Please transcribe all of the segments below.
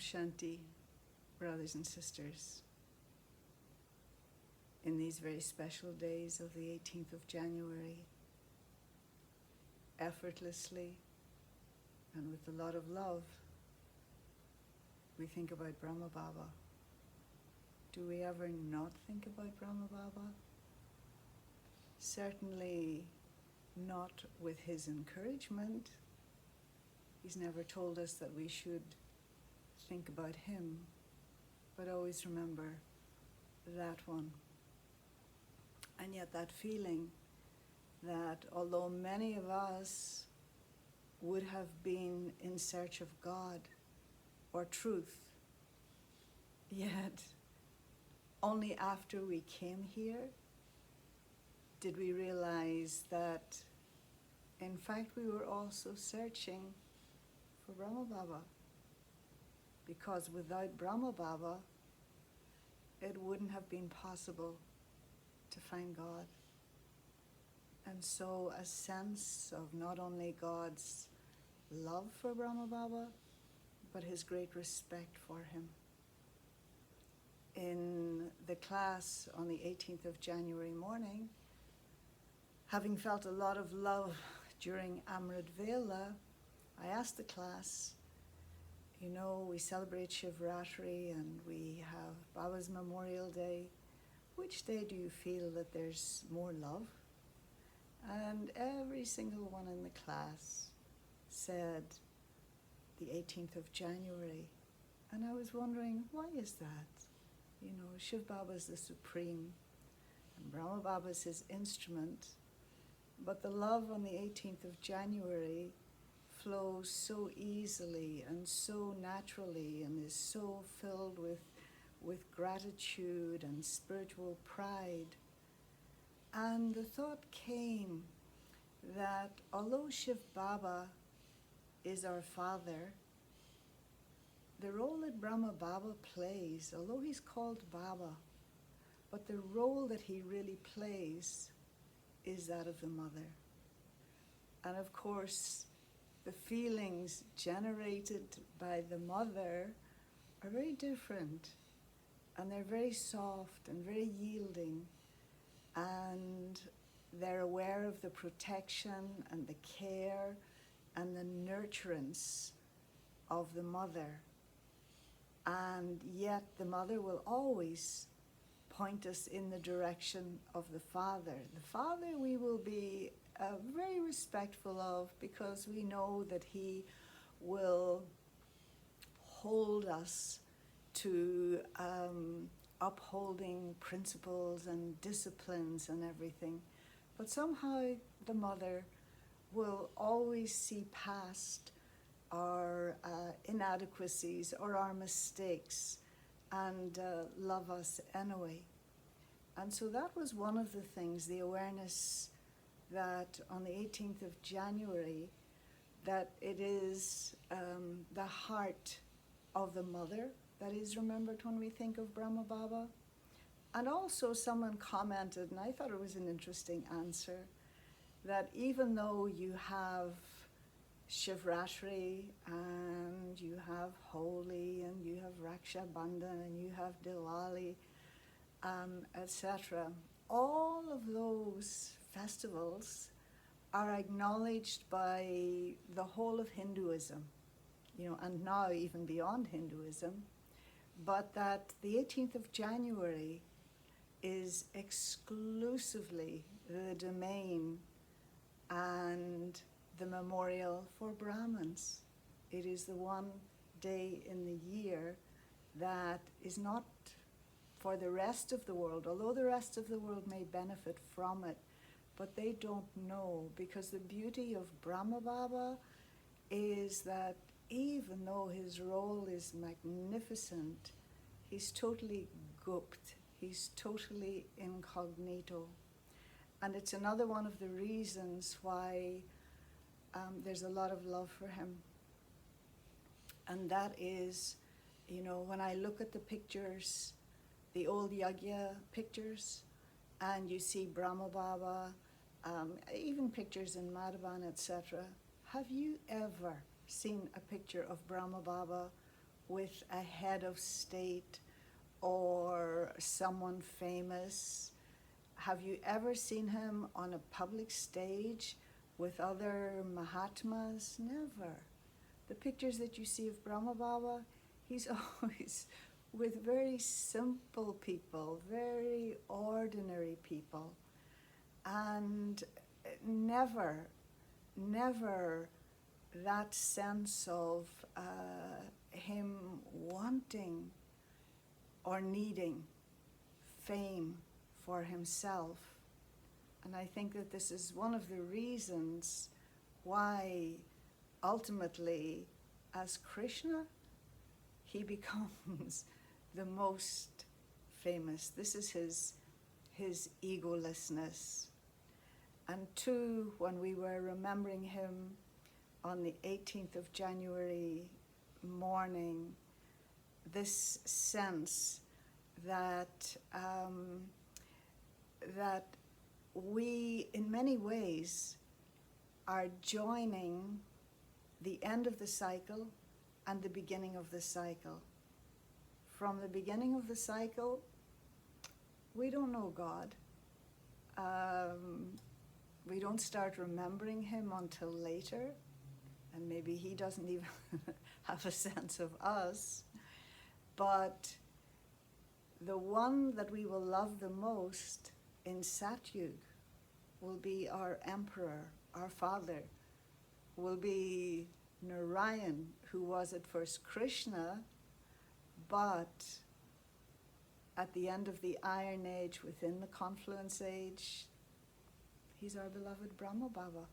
Shanti, brothers and sisters. In these very special days of the 18th of January, effortlessly and with a lot of love, we think about Brahma Baba. Do we ever not think about Brahma Baba? Certainly not with his encouragement. He's never told us that we should think about him, but always remember that one. And yet that feeling that although many of us would have been in search of God or truth, yet only after we came here did we realize that in fact we were also searching for Brahma Baba. Because without Brahma Baba, it wouldn't have been possible to find God. And so a sense of not only God's love for Brahma Baba, but his great respect for him. In the class on the 18th of January morning, having felt a lot of love during Amrit Vela, I asked the class, you know, we celebrate Shivratri and we have Baba's Memorial Day. Which day do you feel that there's more love? And every single one in the class said the 18th of January. And I was wondering, why is that? You know, Shiv Baba is the supreme, and Brahma Baba is his instrument. But the love on the 18th of January flows so easily and so naturally and is so filled with gratitude and spiritual pride. And the thought came that although Shiv Baba is our father, the role that Brahma Baba plays, although he's called Baba, but the role that he really plays is that of the mother. And of course, the feelings generated by the mother are very different, and they're very soft and very yielding, and they're aware of the protection and the care and the nurturance of the mother. And yet the mother will always point us in the direction of the father. The father we will be very respectful of, because we know that he will hold us to upholding principles and disciplines and everything. But somehow the mother will always see past our inadequacies or our mistakes and love us anyway. And so that was one of the things, the awareness that on the 18th of January, that it is the heart of the mother that is remembered when we think of Brahma Baba. And also someone commented, and I thought it was an interesting answer, that even though you have Shivratri and you have Holi and you have Raksha Bandhan and you have Diwali, etc., all of those festivals are acknowledged by the whole of Hinduism, you know, and now even beyond Hinduism, but that the 18th of January is exclusively the domain and the memorial for Brahmins. It is the one day in the year that is not for the rest of the world, although the rest of the world may benefit from it, but they don't know, because the beauty of Brahma Baba is that even though his role is magnificent, he's totally gupt, he's totally incognito. And it's another one of the reasons why there's a lot of love for him. And that is, you know, when I look at the pictures, the old Yagya pictures, and you see Brahma Baba, even pictures in Madhavan, etc. Have you ever seen a picture of Brahma Baba with a head of state or someone famous. Have you ever seen him on a public stage with other Mahatmas? Never. The pictures that you see of Brahma Baba, he's always with very simple people, very ordinary people, and never that sense of him wanting or needing fame for himself. And I think that this is one of the reasons why ultimately, as Krishna, he becomes the most famous. This is his egolessness. And two, when we were remembering him on the 18th of January morning, this sense that that we, in many ways, are joining the end of the cycle and the beginning of the cycle. From the beginning of the cycle, we don't know God. We don't start remembering him until later, and maybe he doesn't even have a sense of us. But the one that we will love the most in Satyug will be our emperor, our father, will be Narayan, who was at first Krishna, but at the end of the Iron Age, within the Confluence Age, he's our beloved Brahma Baba.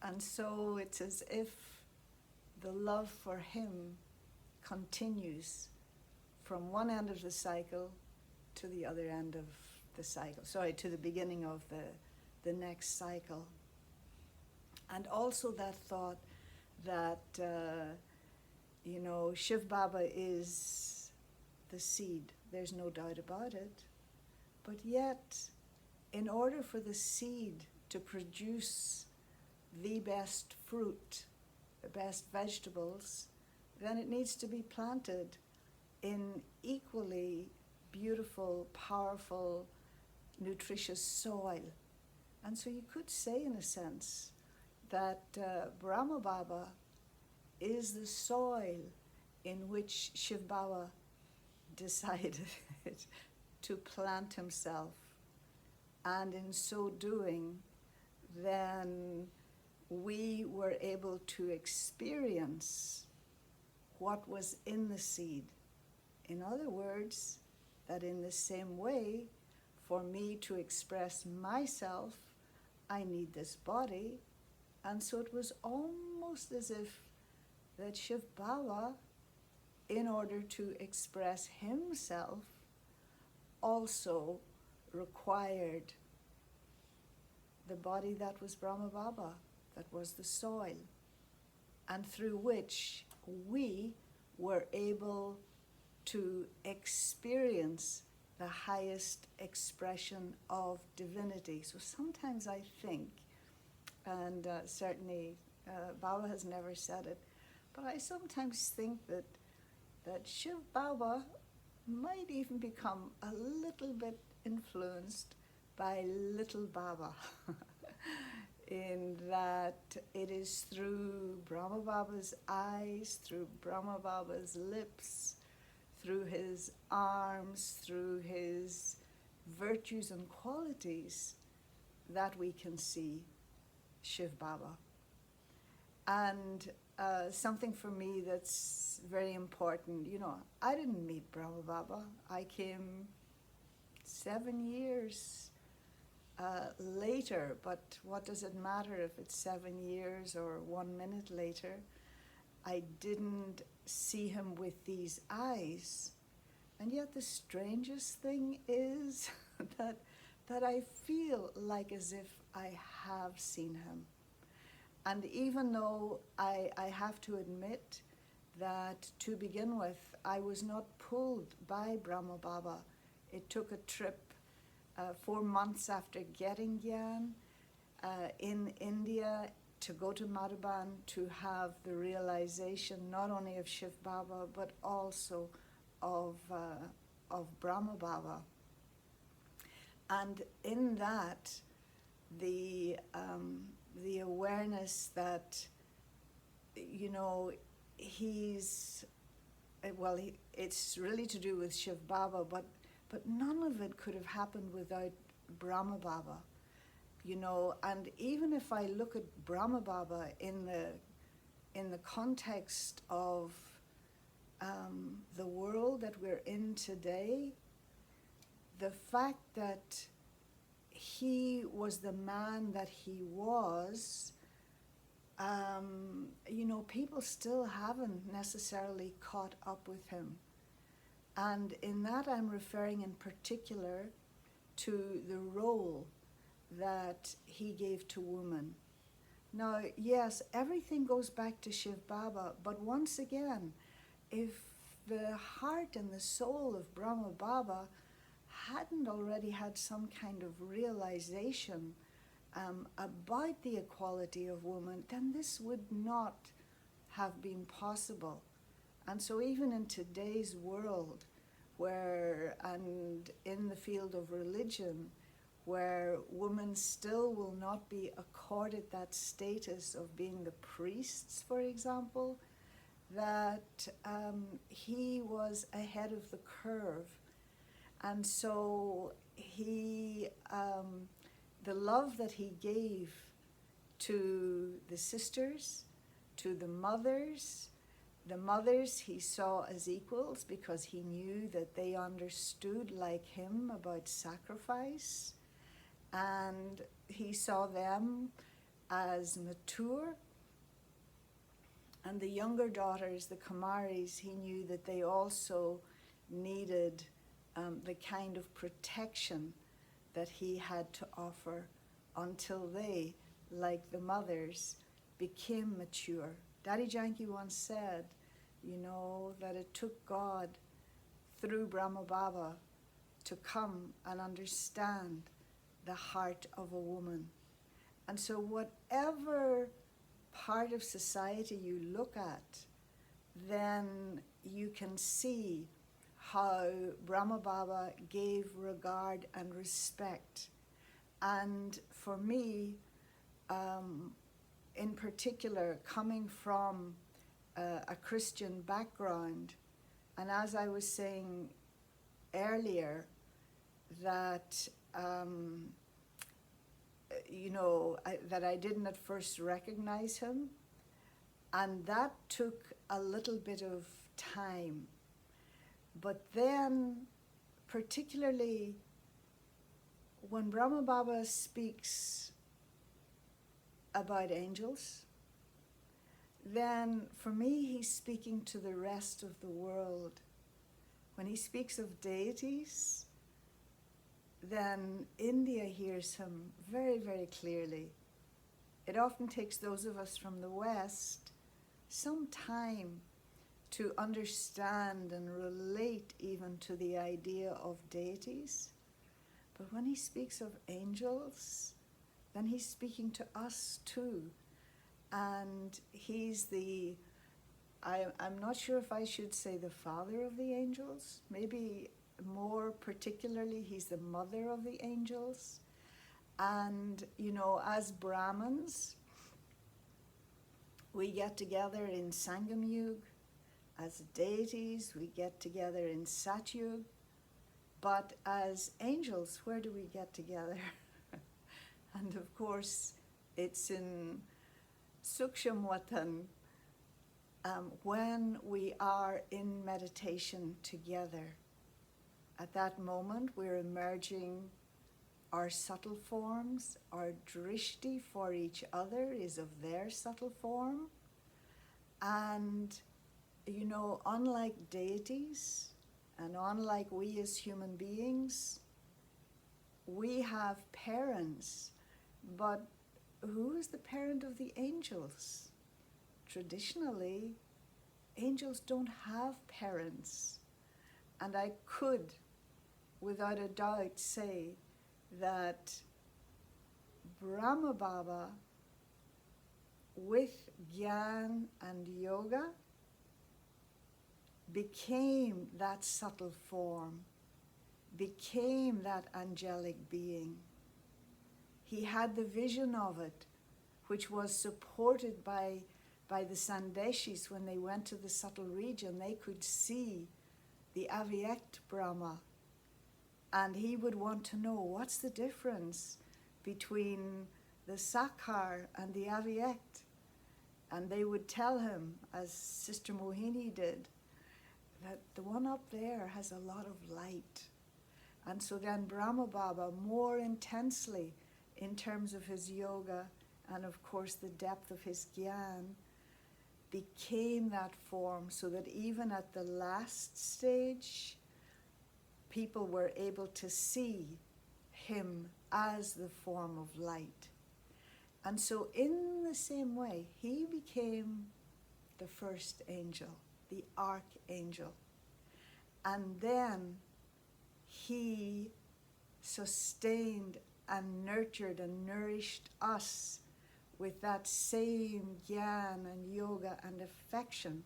And so it's as if the love for him continues from one end of the cycle to the other end of the cycle. Sorry, to the beginning of the next cycle. And also that thought that, Shiv Baba is the seed. There's no doubt about it. But yet, in order for the seed to produce the best fruit, the best vegetables, then it needs to be planted in equally beautiful, powerful, nutritious soil. And so you could say, in a sense, that Brahma Baba is the soil in which Shiv Baba decided to plant himself. And in so doing, then we were able to experience what was in the seed. In other words, that in the same way, for me to express myself, I need this body. And so it was almost as if that Shiv Baba, in order to express himself, also required the body that was Brahma Baba, that was the soil, and through which we were able to experience the highest expression of divinity. So sometimes I think, and certainly Baba has never said it, but I sometimes think that Shiv Baba might even become a little bit influenced by Little Baba, in that it is through Brahma Baba's eyes, through Brahma Baba's lips, through his arms, through his virtues and qualities, that we can see Shiv Baba. And something for me that's very important, I didn't meet Brahma Baba. I came 7 years later, but what does it matter if it's 7 years or 1 minute later? I didn't see him with these eyes. And yet the strangest thing is that I feel like as if I have seen him. And even though I have to admit that to begin with, I was not pulled by Brahma Baba. It took a trip 4 months after getting Gyan in India, to go to Madhuban to have the realization not only of Shiv Baba but also of Brahma Baba. And in that, the awareness that, it's really to do with Shiv Baba, but none of it could have happened without Brahma Baba. And even if I look at Brahma Baba in the context of the world that we're in today, the fact that he was the man that he was, people still haven't necessarily caught up with him. And in that I'm referring in particular to the role that he gave to woman. Now, yes, everything goes back to Shiv Baba, but once again, if the heart and the soul of Brahma Baba hadn't already had some kind of realization about the equality of woman, then this would not have been possible. And so even in today's world, and in the field of religion, where women still will not be accorded that status of being the priests, for example, that he was ahead of the curve. And so the love that he gave to the sisters, to the mothers he saw as equals because he knew that they understood like him about sacrifice, and he saw them as mature. And the younger daughters, the Kumaris, he knew that they also needed the kind of protection that he had to offer until they, like the mothers, became mature. Daddy Janki once said, that it took God through Brahma Baba to come and understand the heart of a woman. And so whatever part of society you look at, then you can see how Brahma Baba gave regard and respect. And for me, in particular, coming from a Christian background, and as I was saying earlier, that that I didn't at first recognize him, and that took a little bit of time. But then, particularly when Brahma Baba speaks about angels, then for me he's speaking to the rest of the world. When he speaks of deities, then India hears him very, very clearly. It often takes those of us from the West some time to understand and relate even to the idea of deities. But when he speaks of angels, then he's speaking to us too. And he's I'm not sure if I should say the father of the angels. Maybe more particularly, he's the mother of the angels. And, as Brahmins, we get together in Sangam Yug. As deities, we get together in Satyug. But as angels, where do we get together? And of course, it's in Sukshamwatan, when we are in meditation together. At that moment, we're emerging our subtle forms. Our drishti for each other is of their subtle form. And, unlike deities, and unlike we as human beings, we have parents. But who is the parent of the angels? Traditionally, angels don't have parents. And I could, without a doubt, say that Brahma Baba with Gyan and yoga, became that subtle form, became that angelic being. He had the vision of it, which was supported by the Sandeshis. When they went to the subtle region, they could see the Avyakt Brahma. And he would want to know, what's the difference between the Sakhar and the Avyakt? And they would tell him, as Sister Mohini did, that the one up there has a lot of light. And so then Brahma Baba, more intensely in terms of his yoga and of course the depth of his Gyan, became that form, so that even at the last stage, people were able to see him as the form of light. And so in the same way, he became the first angel, the archangel. And then he sustained and nurtured and nourished us with that same Gyan and yoga and affection,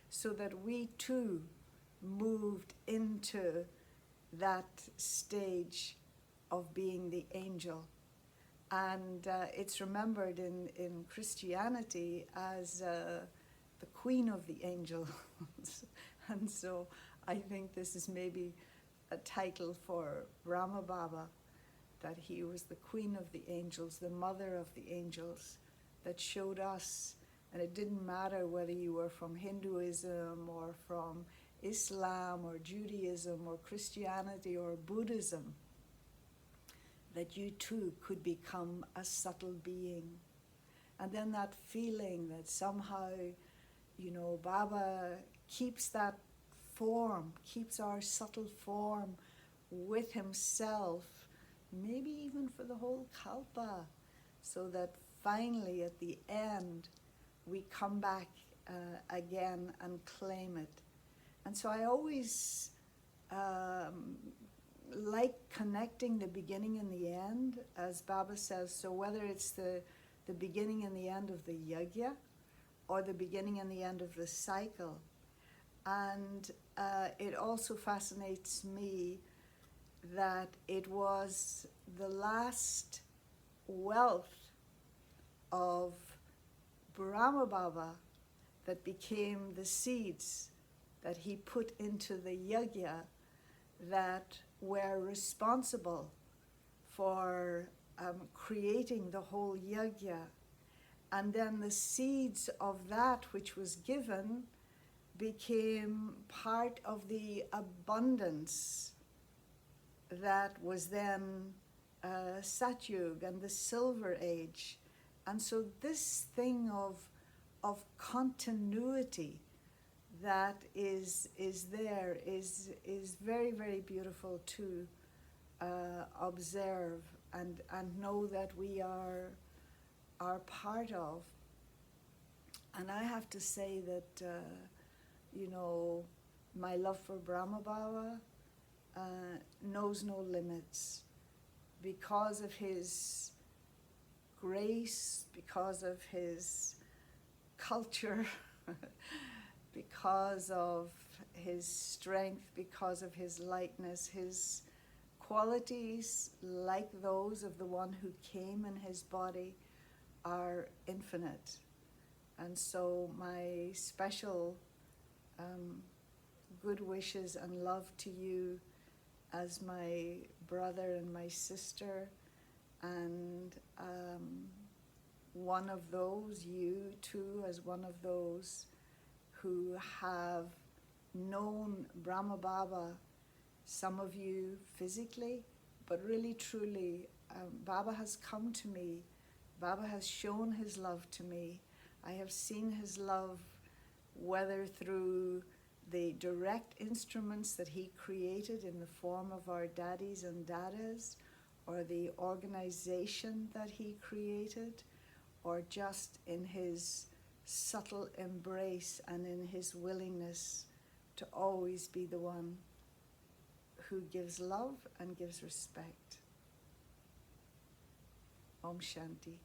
so that we too moved into that stage of being the angel. And it's remembered in Christianity as the queen of the angels. And so I think this is maybe a title for Brahma Baba, that he was the queen of the angels, the mother of the angels, that showed us, and it didn't matter whether you were from Hinduism or from Islam or Judaism or Christianity or Buddhism, that you too could become a subtle being. And then that feeling that somehow, you know, Baba keeps that form, keeps our subtle form with himself, maybe even for the whole kalpa, so that finally at the end we come back again and claim it. And so I always like connecting the beginning and the end, as Baba says. So whether it's the beginning and the end of the yajna, or the beginning and the end of the cycle. And it also fascinates me that it was the last wealth of Brahma Baba that became the seeds that he put into the yajna that were responsible for creating the whole yajna. And then the seeds of that which was given became part of the abundance that was then Satyug and the Silver Age. And so this thing of continuity that is there is very, very beautiful to observe and know that we are part of. And I have to say that, you know, my love for Brahma Baba knows no limits, because of his grace, because of his culture, because of his strength, because of his lightness. His qualities, like those of the one who came in his body, are infinite. And so my special good wishes and love to you as my brother and my sister, and one of those, you too, as one of those who have known Brahma Baba, some of you physically, but really truly, Baba has come to me. Baba has shown his love to me. I have seen his love, whether through the direct instruments that he created in the form of our daddies and dadas, or the organization that he created, or just in his subtle embrace and in his willingness to always be the one who gives love and gives respect. Om Shanti.